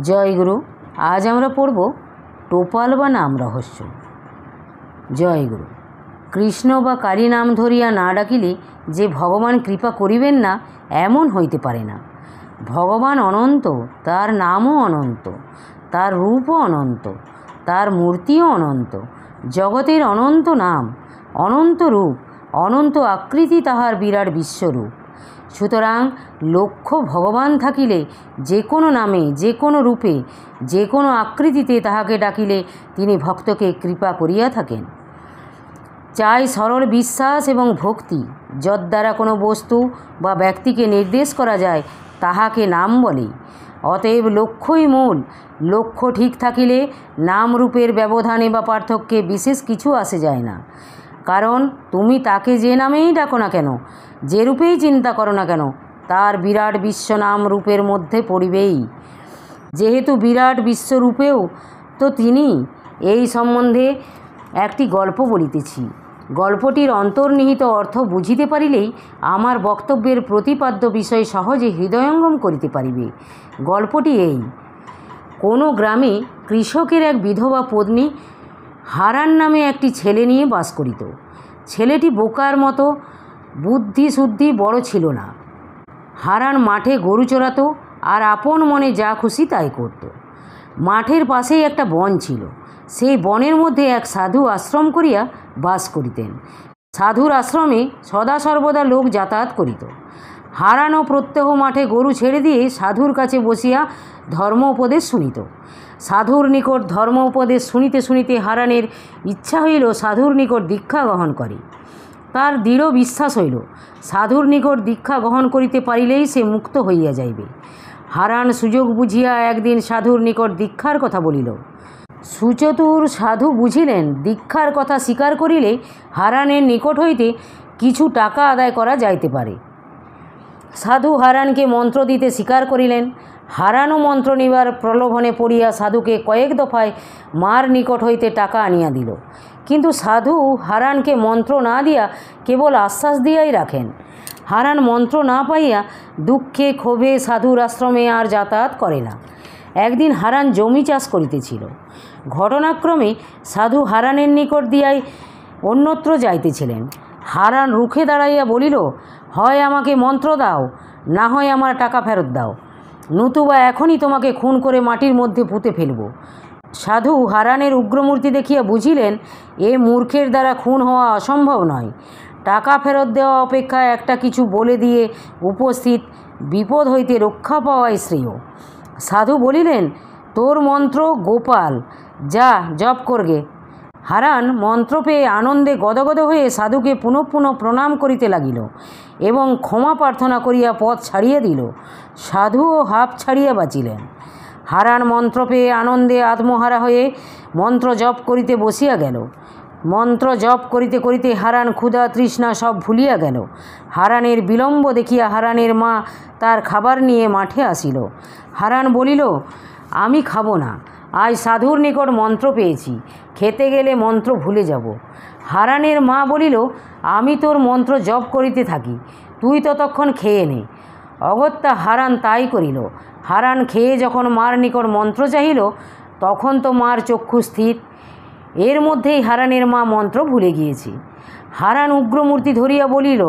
জয় গুরু। আজ আমরা পড়ব টোপাল বা নাম রহস্য। জয় গুরু। কৃষ্ণ বা কালী নাম ধরিয়া না ডাকিলে যে ভগবান কৃপা করিবেন না এমন হইতে পারে না। ভগবান অনন্ত, তার নামও অনন্ত, তার রূপও অনন্ত, তার মূর্তিও অনন্ত। জগতের অনন্ত নাম, অনন্ত রূপ, অনন্ত আকৃতি তাহার বিরাট বিশ্বরূপ। সুতরাং লক্ষ্য ভগবান থাকিলে যে কোনো নামে, যে কোনো রূপে, যে কোনো আকৃতিতে তাহাকে ডাকিলে তিনি ভক্তকে কৃপা করিয়া থাকেন। চাই সরল বিশ্বাস এবং ভক্তি। যদ্বারা কোনো বস্তু বা ব্যক্তিকে নির্দেশ করা যায় তাহাকে নাম বলে। অতএব লক্ষ্যই মূল। লক্ষ্য ঠিক থাকিলে নাম রূপের ব্যবধানে বা পার্থক্যে বিশেষ কিছু আসে যায় না। কারণ তুমি তাকে যে নামেই ডাকো না কেন, যে রূপেই চিন্তা করো না কেন, তার বিরাট বিশ্বনাম রূপের মধ্যে পড়িবেই। যেহেতু বিরাট বিশ্বরূপেও তো তিনি, এই সম্বন্ধে একটি গল্প বলিতেছি। গল্পটির অন্তর্নিহিত অর্থ বুঝিতে পারিলেই আমার বক্তব্যের প্রতিপাদ্য বিষয় সহজে হৃদয়ঙ্গম করিতে পারিবে। গল্পটি এই: কোনো গ্রামে কৃষকের এক বিধবা পত্নী হারান নামে একটি ছেলে নিয়ে বাস করিত। ছেলেটি বোকার মতো, বুদ্ধি শুদ্ধি বড় ছিল না। হারান মাঠে গরু চড়াতো আর আপন মনে যা খুশি তাই করত। মাঠের পাশেই একটা বন ছিল। সেই বনের মধ্যে এক সাধু আশ্রম করিয়া বাস করিতেন। সাধুর আশ্রমে সদা সর্বদা লোক যাতায়াত করিত। হারানও প্রত্যহ মাঠে গরু ছেড়ে দিয়ে সাধুর কাছে বসিয়া ধর্ম উপদেশ শুনিত। সাধুর নিকট ধর্ম উপদেশ শুনিতে শুনিতে হারানের ইচ্ছা হইল সাধুর নিকট দীক্ষা গ্রহণ করে। তার দৃঢ় বিশ্বাস হইল সাধুর নিকট দীক্ষা গ্রহণ করিতে পারিলেই সে মুক্ত হইয়া যাইবে। হারান সুযোগ বুঝিয়া একদিন সাধুর নিকট দীক্ষার কথা বলিল। সুচতুর সাধু বুঝিলেন দীক্ষার কথা স্বীকার করিলে হারানের নিকট হইতে কিছু টাকা আদায় করা যাইতে পারে। সাধু হারানকে মন্ত্র দিতে স্বীকার করিলেন। হারানও মন্ত্র নিবার প্রলোভনে পড়িয়া সাধুকে কয়েক দফায় মার নিকট হইতে টাকা আনিয়া দিল। কিন্তু সাধু হারানকে মন্ত্র না দিয়া কেবল আশ্বাস দিয়াই রাখেন। হারান মন্ত্র না পাইয়া দুঃখে ক্ষোভে সাধুর আশ্রমে আর যাতায়াত করে না। একদিন হারান জমি চাষ করিতেছিল। ঘটনাক্রমে সাধু হারানের নিকট দিয়াই অন্যত্র যাইতেছিলেন। হারান রুখে দাঁড়াইয়া বলিল, হয় আমাকে মন্ত্র দাও, না হয় আমার টাকা ফেরত দাও, নতুবা এখনই তোমাকে খুন করে মাটির মধ্যে পুঁতে ফেলব। সাধু হারানের উগ্রমূর্তি দেখিয়া বুঝিলেন এ মূর্খের দ্বারা খুন হওয়া অসম্ভব নয়। টাকা ফেরত দেওয়া অপেক্ষা একটা কিছু বলে দিয়ে উপস্থিত বিপদ হইতে রক্ষা পাওয়াই শ্রেয়। সাধু বলিলেন, তোর মন্ত্র গোপাল, যা জপ করগে। হারান মন্ত্র পেয়ে আনন্দে গদগদ হয়ে সাধুকে পুনঃ পুনঃ প্রণাম করিতে লাগিল এবং ক্ষমা প্রার্থনা করিয়া পথ ছাড়িয়া দিল। সাধুও হাঁপ ছাড়িয়া বাঁচিলেন। হারান মন্ত্র পেয়ে আনন্দে আত্মহারা হয়ে মন্ত্র জপ করিতে বসিয়া গেল। মন্ত্র জপ করিতে করিতে হারান ক্ষুধা তৃষ্ণা সব ভুলিয়া গেল। হারানের বিলম্ব দেখিয়া হারানের মা তার খাবার নিয়ে মাঠে আসিল। হারান বলিল, আমি খাবো না, আজ সাধুর নিকট মন্ত্র পেয়েছি, খেতে গেলে মন্ত্র ভুলে যাব। হারানের মা বলিল, আমি তোর মন্ত্র জপ করিতে থাকি, তুই ততক্ষণ খেয়ে নে। অগত্যা হারান তাই করিল। হারান খেয়ে যখন মার নিকট মন্ত্র চাহিল তখন তো মার চক্ষু স্থির। এর মধ্যেই হারানের মা মন্ত্র ভুলে গিয়েছি। হারান উগ্রমূর্তি ধরিয়া বলিল,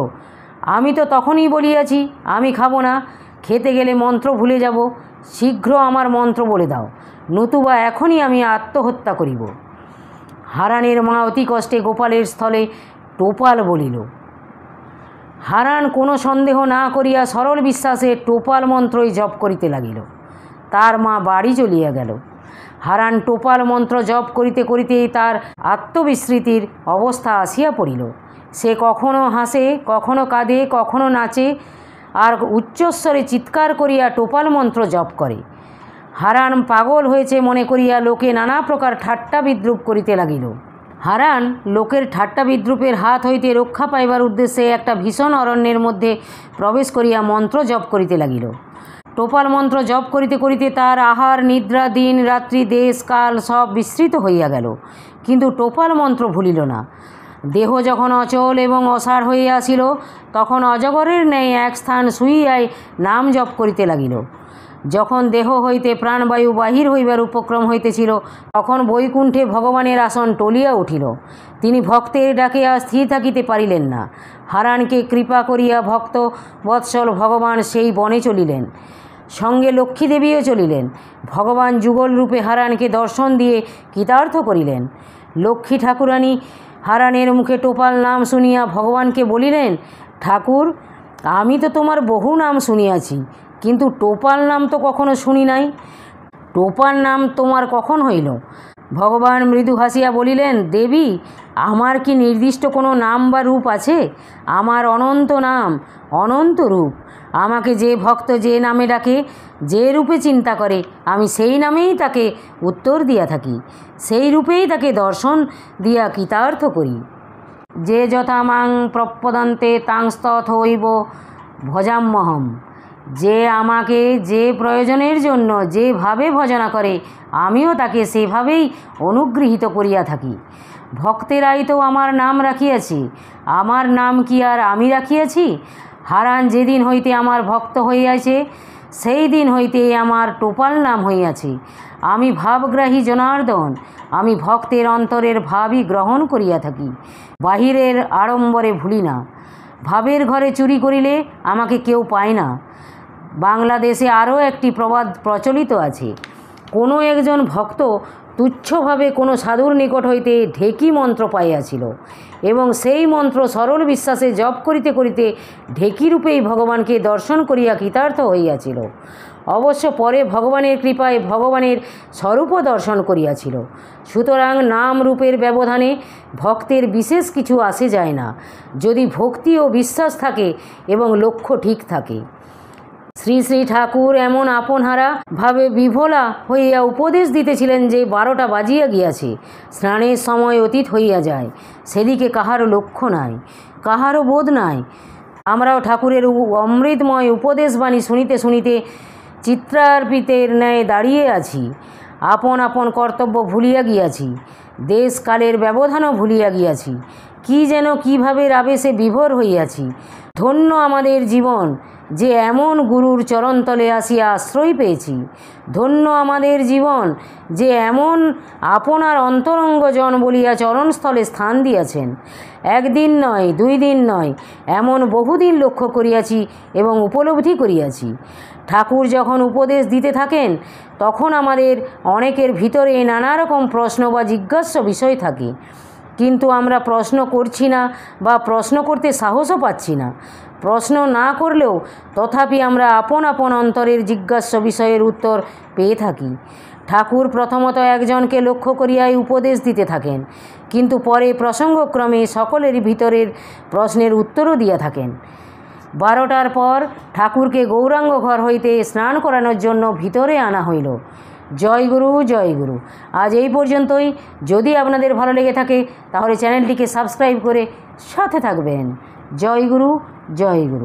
আমি তো তখনই বলিয়াছি আমি খাবো না, খেতে গেলে মন্ত্র ভুলে যাব। শীঘ্র আমার মন্ত্র বলে দাও, নতুবা এখনই আমি আত্মহত্যা করিব। হারানের মা অতি কষ্টে গোপালের স্থলে টোপাল বলিল। হারান কোনো সন্দেহ না করিয়া সরল বিশ্বাসে টোপাল মন্ত্রই জপ করিতে লাগিল। তার মা বাড়ি চলিয়া গেল। হারান টোপাল মন্ত্র জপ করিতে করিতেই তার আত্মবিস্মৃতির অবস্থা আসিয়া পড়িল। সে কখনো হাসে, কখনো কাঁদে, কখনো নাচে আর উচ্চস্বরে চিৎকার করিয়া টোপাল মন্ত্র জপ করে। হারান পাগল হয়েছে মনে করিয়া লোকে নানা প্রকার ঠাট্টা বিদ্রুপ করিতে লাগিল। হারান লোকের ঠাট্টা বিদ্রুপের হাত হইতে রক্ষা পাইবার উদ্দেশ্যে একটা ভীষণ অরণ্যের মধ্যে প্রবেশ করিয়া মন্ত্র জপ করিতে লাগিল। টোপাল মন্ত্র জপ করিতে করিতে তার আহার নিদ্রা, দিন রাত্রি, দেশ কাল সব বিস্মৃত হইয়া গেল, কিন্তু টোপাল মন্ত্র ভুলিল না। দেহ যখন অচল এবং অসাড় হইয়া আসিল তখন অজগরের ন্যায় এক স্থান শুইয়াই নাম জপ করিতে লাগিল। যখন দেহ হইতে প্রাণবায়ু বাহির হইবার উপক্রম হইতেছিল, তখন বৈকুণ্ঠে ভগবানের আসন টলিয়া উঠিল। তিনি ভক্তের ডাকে আর স্থির থাকিতে পারিলেন না। হারানকে কৃপা করিয়া ভক্ত বৎসল ভগবান সেই বনে চলিলেন। সঙ্গে লক্ষ্মীদেবীও চলিলেন। ভগবান যুগল রূপে হারানকে দর্শন দিয়ে কৃতার্থ করিলেন। লক্ষ্মী ঠাকুরানী হারানের মুখে টোপাল নাম শুনিয়া ভগবানকে বলিলেন, ঠাকুর, আমি তো তোমার বহু নাম শুনিয়াছি, কিন্তু টোপাল নাম তো কখনো শুনি নাই। টোপাল নাম তোমার কখন হইল? ভগবান মৃদু হাসিয়া বলিলেন, দেবী, আমার কি নির্দিষ্ট কোনো নাম বা রূপ আছে? আমার অনন্ত নাম, অনন্ত রূপ। আমাকে যে ভক্ত যে নামে ডাকে, যে রূপে চিন্তা করে, আমি সেই নামেই তাকে উত্তর দিয়া থাকি, সেই রূপেই তাকে দর্শন দিয়া কৃতার্থ করি। যে যথা মাং প্রপদন্তে তাংস্তথৈব ভজাম্যহম। যে আমাকে যে প্রয়োজনের জন্য যেভাবে ভজনা করে, আমিও তাকে সেভাবেই অনুগৃহীত করিয়া থাকি। ভক্তেরাই তো আমার নাম রাখিয়াছে, আমার নাম কি আর আমি রাখিয়াছি? হারান যেদিন হইতে আমার ভক্ত হইয়াছে, সেই দিন হইতে আমার টোপাল নাম হইয়াছে। আমি ভাবগ্রাহী জনার্দন, আমি ভক্তের অন্তরের ভাবই গ্রহণ করিয়া থাকি, বাহিরের আড়ম্বরে ভুলি না। ভাবের ঘরে চুরি করিলে আমাকে কেউ পায় না। বাংলাদেশে আরও একটি প্রবাদ প্রচলিত আছে। কোনো একজন ভক্ত তুচ্ছভাবে কোনো সাধুর নিকট হইতে ঢেকি মন্ত্র পাইয়াছিল এবং সেই মন্ত্র সরল বিশ্বাসে জপ করিতে করিতে ঢেকিরূপেই ভগবানকে দর্শন করিয়া কৃতার্থ হইয়াছিল। অবশ্য পরে ভগবানের কৃপায় ভগবানের স্বরূপ দর্শন করিয়াছিল। সুতরাং নাম রূপের ব্যবধানে ভক্তের বিশেষ কিছু আসে যায় না, যদি ভক্তি ও বিশ্বাস থাকে এবং লক্ষ্য ঠিক থাকে। শ্রী শ্রী ঠাকুর এমন আপনহারা ভাবে বিভোলা হইয়া উপদেশ দিতেছিলেন যে 12টা বাজিয়া গিয়াছে, স্নানের সময় অতীত হইয়া যায়, সেদিকে কাহারও লক্ষ্য নাই, কাহারও বোধ নাই। আমরাও ঠাকুরের অমৃতময় উপদেশবাণী শুনিতে শুনিতে চিত্রার্পিতের ন্যায় দাঁড়িয়ে আছি। আপন আপন কর্তব্য ভুলিয়া গিয়াছি, দেশকালের ব্যবধানও ভুলিয়া গিয়াছি। কি যেন কীভাবে আবেশে বিভোর হইয়াছি। ধন্য আমাদের জীবন যে এমন গুরুর চরণতলে আসিয়া আশ্রয় পেয়েছি। ধন্য আমাদের জীবন যে এমন আপনার অন্তরঙ্গজন বলিয়া চরণস্থলে স্থান দিয়াছেন। একদিন নয়, 2 দিন নয়, এমন বহুদিন লক্ষ্য করিয়াছি এবং উপলব্ধি করিয়াছি। ঠাকুর যখন উপদেশ দিতে থাকেন, তখন আমাদের অনেকের ভিতরে নানা রকম প্রশ্ন বা জিজ্ঞাস্য বিষয় থাকে, কিন্তু আমরা প্রশ্ন করছি না বা প্রশ্ন করতে সাহসও পাচ্ছি না। প্রশ্ন না করলেও তথাপি আমরা আপন আপন অন্তরের জিজ্ঞাস্য বিষয়ের উত্তর পেয়ে থাকি। ঠাকুর প্রথমত একজনকে লক্ষ্য করিয়াই উপদেশ দিতে থাকেন, কিন্তু পরে প্রসঙ্গক্রমে সকলের ভিতরের প্রশ্নের উত্তরও দিয়া থাকেন। 12টার পর ঠাকুরকে গৌরাঙ্গ ঘর হইতে স্নান করানোর জন্য ভিতরে আনা হইল। জয় গুরু, জয় গুরু। আজ এই পর্যন্তই। যদি আপনাদের ভালো লেগে থাকে তাহলে চ্যানেলটিকে সাবস্ক্রাইব করে সাথে থাকবেন। জয় গুরু, জয় গুরু।